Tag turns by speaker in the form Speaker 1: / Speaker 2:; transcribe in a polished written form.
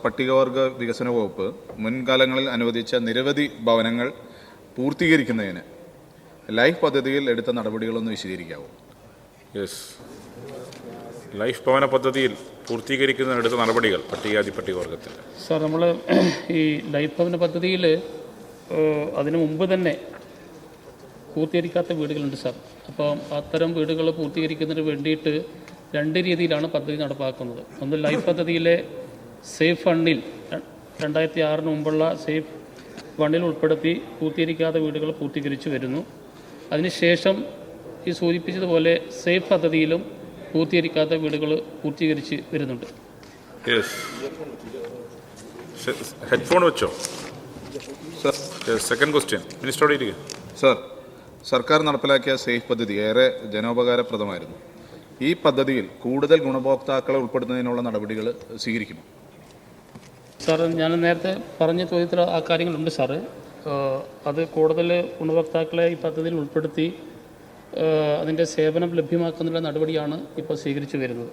Speaker 1: പട്ടികവർഗ വികസന വകുപ്പ് മുൻകാലങ്ങളിൽ അനുവദിച്ച നിരവധി ഭവനങ്ങൾ പൂർത്തീകരിക്കുന്നതിന് ലൈഫ് പദ്ധതിയിൽ എടുത്ത നടപടികളൊന്ന് വിശദീകരിക്കാവോ?
Speaker 2: യെസ്, ലൈഫ് ഭവന പദ്ധതിയിൽ പൂർത്തീകരിക്കുന്നതിനെടുത്ത നടപടികൾ പട്ടികവർഗത്തിൽ.
Speaker 3: സാർ, നമ്മൾ ഈ ലൈഫ് ഭവന പദ്ധതിയിൽ അതിനു മുമ്പ് തന്നെ പൂർത്തീകരിക്കാത്ത വീടുകളുണ്ട് സാർ. അപ്പം അത്തരം വീടുകൾ പൂർത്തീകരിക്കുന്നതിന് വേണ്ടിയിട്ട് രണ്ട് രീതിയിലാണ് പദ്ധതി നടപ്പാക്കുന്നത്. ഒന്ന്, ലൈഫ് പദ്ധതിയിലെ സേഫ് ഫണ്ടിൽ 2006 മുമ്പുള്ള സേഫ് ഫണ്ടിൽ ഉൾപ്പെടുത്തി പൂർത്തീകരിക്കാത്ത വീടുകൾ പൂർത്തീകരിച്ചു വരുന്നു. അതിനുശേഷം ഈ സൂചിപ്പിച്ചതുപോലെ സേഫ് പദ്ധതിയിലും പൂർത്തീകരിക്കാത്ത വീടുകൾ പൂർത്തീകരിച്ച് വരുന്നുണ്ട്.
Speaker 2: ഹെഡ്ഫോൺ വെച്ചോ
Speaker 1: സർ?
Speaker 2: സെക്കൻഡ് ക്വസ്റ്റ്യൻ മിനിസ്റ്ററോട് ഇരിക്കുക.
Speaker 1: സർ, സർക്കാർ നടപ്പിലാക്കിയ സേഫ് പദ്ധതി ഏറെ ജനോപകാരപ്രദമായിരുന്നു. ഈ പദ്ധതിയിൽ കൂടുതൽ ഗുണഭോക്താക്കളെ ഉൾപ്പെടുത്തുന്നതിനുള്ള നടപടികൾ സ്വീകരിക്കുമോ?
Speaker 3: സാർ, ഞാൻ നേരത്തെ പറഞ്ഞ ചോദ്യത്തിൽ ആ കാര്യങ്ങളുണ്ട് സാറ്. അത് കൂടുതൽ ഗുണഭോക്താക്കളെ ഈ പദ്ധതിയിൽ ഉൾപ്പെടുത്തി അതിൻ്റെ സേവനം ലഭ്യമാക്കുന്നതിനുള്ള നടപടിയാണ് ഇപ്പോൾ സ്വീകരിച്ചു വരുന്നത്.